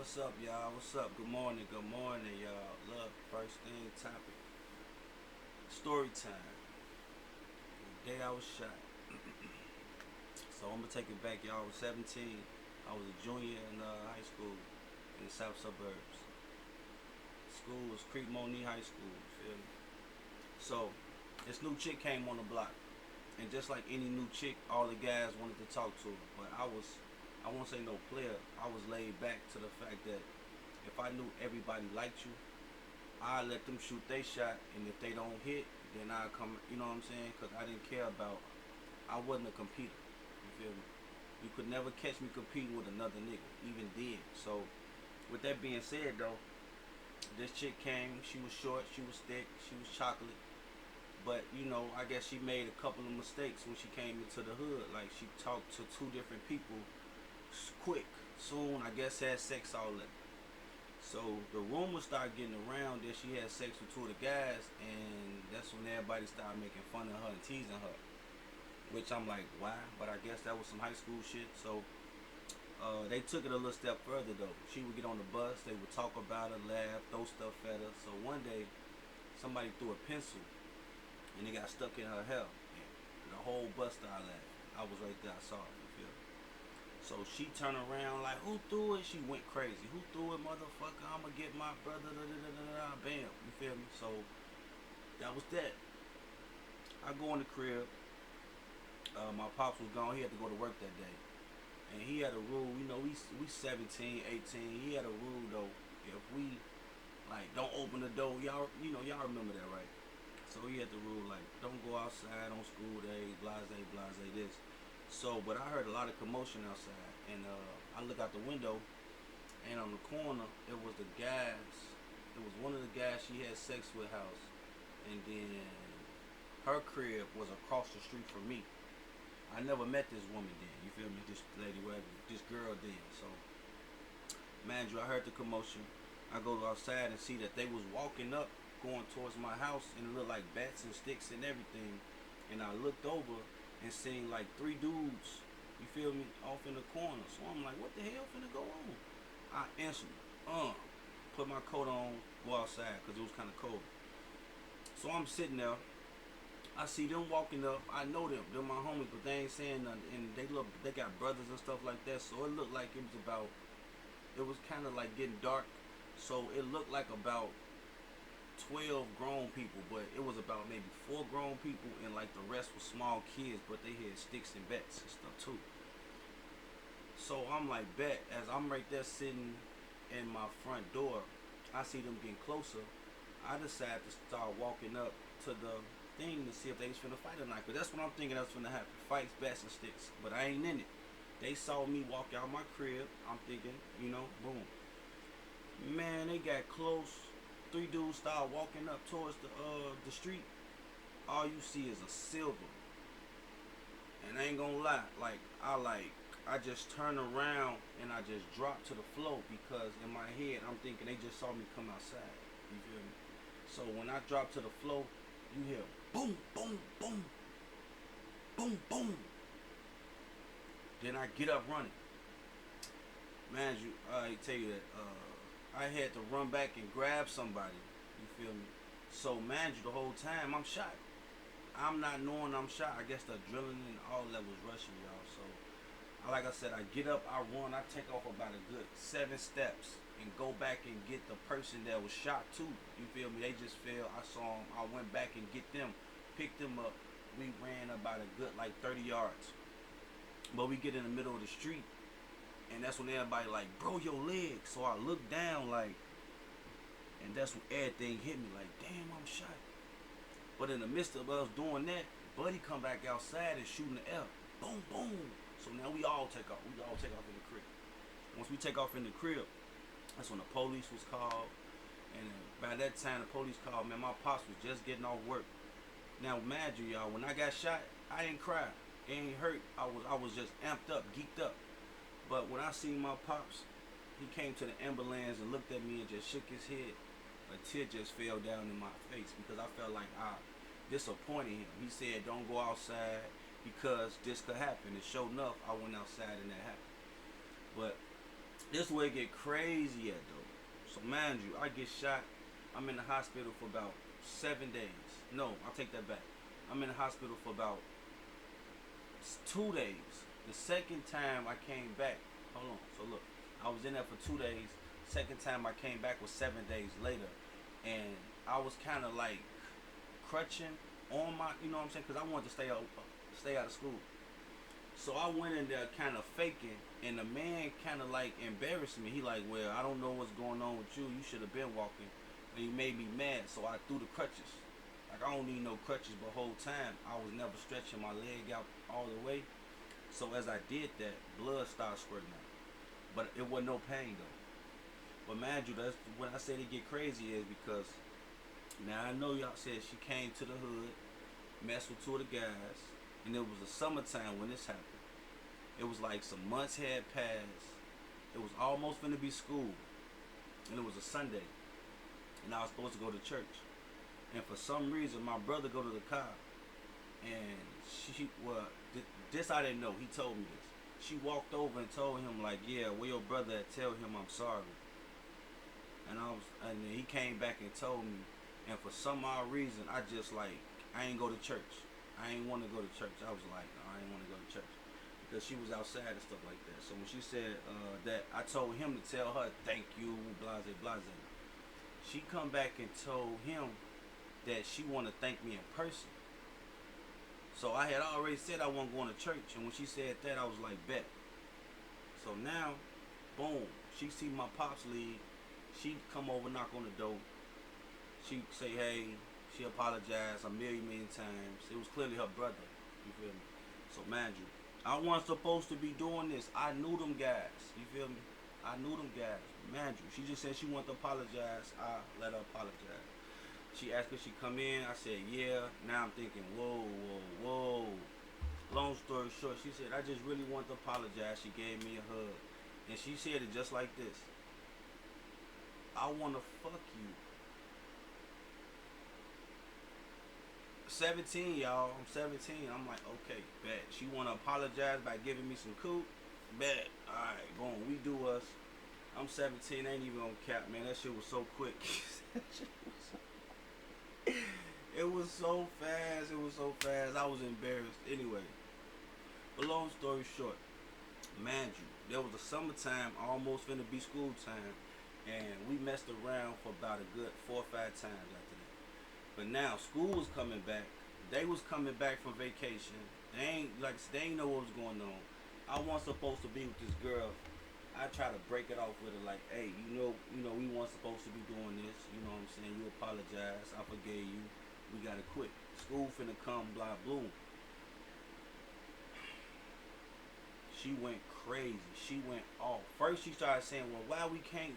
What's up, y'all? What's up? Good morning, y'all. Look, first thing topic. Story time. The day I was shot. So I'm gonna take it back, y'all. I was 17. I was a junior in high school in the south suburbs. School was Creek Monique High School, you feel me? So this new chick came on the block. And just like any new chick, all the guys wanted to talk to her. But I won't say no player. I was laid back to the fact that if I knew everybody liked you, I let them shoot they shot, and if they don't hit, then I come. You know what I'm saying? Because I didn't care about. I wasn't a competitor. You feel me? You could never catch me competing with another nigga, even then. So, with that being said, though, this chick came. She was short. She was thick. She was chocolate. But I guess she made a couple of mistakes when she came into the hood. Like she talked to two different people quick, soon. I guess had sex all that. So the rumors started getting around that she had sex with two of the guys, and that's when everybody started making fun of her and teasing her. Which I'm like, why? But I guess that was some high school shit. So they took it a little step further though. She would get on the bus, they would talk about her, laugh, throw stuff at her. So one day, somebody threw a pencil, and it got stuck in her hair. And the whole bus started laughing. I was right there, I saw it. You feel me? So she turned around like, who threw it? She went crazy. Who threw it, motherfucker? I'ma get my brother. Da, da, da, da, da. Bam. You feel me? So that was that. I go in the crib. My pops was gone. He had to go to work that day. And he had a rule. We 17, 18. He had a rule though. If we like don't open the door, y'all remember that, right? So he had the rule like don't go outside on school days, blase, blase this. So, but I heard a lot of commotion outside, and I look out the window, and on the corner, it was the guys. It was one of the guys she had sex with house, and then her crib was across the street from me. I never met this woman then. You feel me? This lady, whatever, this girl then. So, mind you, I heard the commotion. I go outside and see that they was walking up, going towards my house, and it looked like bats and sticks and everything. And I looked over and seen like three dudes, you feel me, off in the corner. So I'm like, what the hell finna go on? I instantly, put my coat on, go outside, because it was kind of cold. So I'm sitting there. I see them walking up. I know them. They're my homies, but they ain't saying nothing. And they got brothers and stuff like that. So it looked like it was kind of like getting dark. So it looked like about 12 grown people, but it was about maybe 4 grown people, and like the rest was small kids, but they had sticks and bats and stuff too. So I'm like, bet, as I'm right there sitting in my front door, I see them getting closer. I decide to start walking up to the thing to see if they was finna fight or not, because that's what I'm thinking that's finna happen, fights, bats, and sticks, but I ain't in it. They saw me walk out my crib, I'm thinking, boom. Man, they got close. 3 dudes start walking up towards the street. All you see is a silver. And I ain't gonna lie, I just turned around and I just dropped to the floor, because in my head I'm thinking they just saw me come outside. You feel me? So when I drop to the floor, you hear boom, boom, boom, boom, boom. Then I get up running. Man, I tell you that I had to run back and grab somebody. You feel me? So man, the whole time I'm shot. I'm not knowing I'm shot. I guess the adrenaline and all that was rushing, y'all. So, like I said, I get up, I run, I take off about a good 7 steps and go back and get the person that was shot too. You feel me? They just fell. I saw them. I went back and get them, picked them up. We ran about a good like 30 yards. But we get in the middle of the street, and that's when everybody like, bro, your leg. So I look down like, and that's when everything hit me like, damn, I'm shot. But in the midst of us doing that, Buddy come back outside and shooting the air. Boom, boom. So now we all take off. We all take off in the crib. Once we take off in the crib, that's when the police was called. And by that time, the police called, man, my pops was just getting off work. Now, imagine, y'all, when I got shot, I didn't cry. It ain't hurt. I was just amped up, geeked up. But when I seen my pops, he came to the ambulance and looked at me and just shook his head. A tear just fell down in my face, because I felt like I disappointed him. He said, don't go outside because this could happen. And sure enough, I went outside and that happened. But This way it get crazy at though. So mind you, I get shot. I'm in the hospital for about 7 days. No, I'll take that back. I'm in the hospital for about 2 days. The second time I came back, hold on. So look, I was in there for 2 days. Second time I came back was 7 days later, and I was kind of like crutching on my, you know what I'm saying, because I wanted to stay out of school. So I went in there kind of faking, and the man kind of like embarrassed me. He like, well, I don't know what's going on with you. You should have been walking. And he made me mad, so I threw the crutches. Like I don't need no crutches, but whole time I was never stretching my leg out all the way. So as I did that, blood started squirting out. But it wasn't no pain though. But mind you, that's when I said it get crazy is because now I know y'all said she came to the hood, messed with two of the guys, and it was the summertime when this happened. It was like some months had passed. It was almost finna be school, and it was a Sunday, and I was supposed to go to church. And for some reason, my brother go to the car, and this I didn't know. He told me this. She walked over and told him like, yeah, where your brother at? Tell him I'm sorry. And then he came back and told me, and for some odd reason, I just like, I ain't go to church. I ain't want to go to church. I was like, no, I ain't want to go to church because she was outside and stuff like that. So when she said that, I told him to tell her thank you, blase blase. She come back and told him that she want to thank me in person. So I had already said I wasn't going to church, and when she said that, I was like, bet. So now, boom, she see my pops leave. She come over, knock on the door. She say, hey, she apologized a million times. It was clearly her brother. You feel me? So mind you, I wasn't supposed to be doing this. I knew them guys. You feel me? I knew them guys. Mind you, she just said she wanted to apologize. I let her apologize. She asked if she come in. I said, yeah. Now I'm thinking, whoa. Long story short, she said, I just really want to apologize. She gave me a hug. And she said it just like this. I want to fuck you. 17, y'all. I'm 17. I'm like, okay, bet. She want to apologize by giving me some coot. Bet. Alright, boom. We do us. I'm 17. Ain't even on cap, man. That shit was so quick. It was so fast. It was so fast. I was embarrassed. Anyway, but long story short, mind you, there was a summertime, almost finna be school time, and we messed around for about a good 4 or 5 times after that. But now school was coming back. They was coming back from vacation. They ain't know what was going on. I wasn't supposed to be with this girl. I try to break it off with her like, hey, we weren't supposed to be doing this. You know what I'm saying? You apologize. I forgave you. We gotta quit. School finna come, blah, bloom. She went crazy. She went off. First she started saying, well, why we can't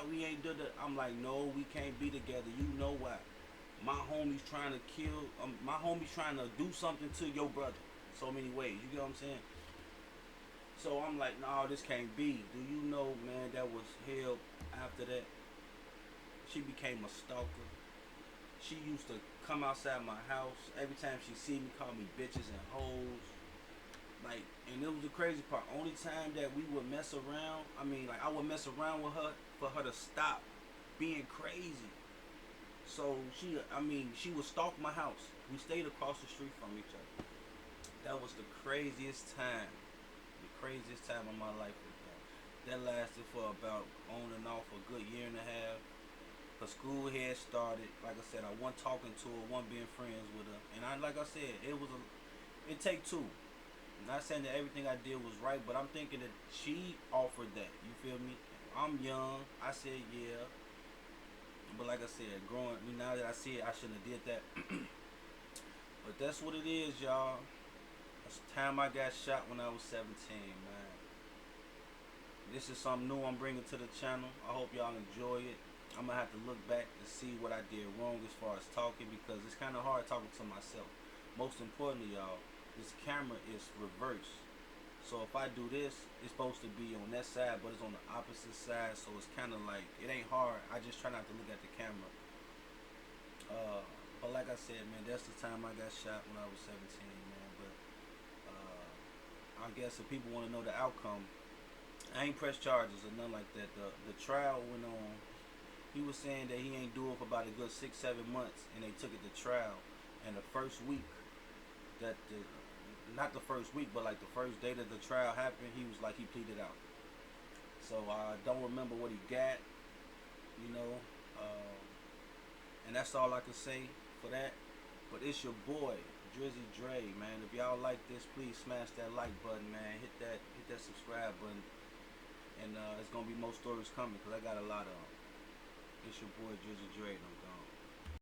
we ain't do that. I'm like, no, we can't be together. You know why. My homie's trying to my homie's trying to do something to your brother. So many ways. You get what I'm saying? So I'm like, no, this can't be. Do you know, man, that was hell after that? She became a stalker. She used to come outside my house. Every time she see me, call me bitches and hoes. Like, and it was the crazy part. Only time that we would mess around, I would mess around with her for her to stop being crazy. So she would stalk my house. We stayed across the street from each other. That was the craziest time. The craziest time of my life with that. That lasted for about on and off a good year and a half. Her school had started. Like I said, I wasn't talking to her, wasn't being friends with her. And like I said, it take two. I'm not saying that everything I did was right, but I'm thinking that she offered that. You feel me? I'm young. I said yeah. But like I said, now that I see it, I shouldn't have did that. But that's what it is, y'all. That's the time I got shot when I was 17, man. This is something new I'm bringing to the channel. I hope y'all enjoy it. I'm going to have to look back to see what I did wrong as far as talking, because it's kind of hard talking to myself. Most importantly, y'all, this camera is reversed. So if I do this, it's supposed to be on that side, but it's on the opposite side. So it's kind of like, it ain't hard. I just try not to look at the camera. But like I said, man, that's the time I got shot when I was 17, man. But I guess if people want to know the outcome, I ain't pressed charges or nothing like that. The trial went on. He was saying that he ain't do it for about a good 6, 7 months, and they took it to trial. And the first week that not the first week, but like the first day that the trial happened, he was like he pleaded out. So I don't remember what he got, you know, um, and that's all I can say for that. But it's your boy Drizzy Dre, man. If y'all like this, please smash that like button, man. Hit that subscribe button, and it's gonna be more stories coming because I got a lot of them. It's your boy Drizzy Dre.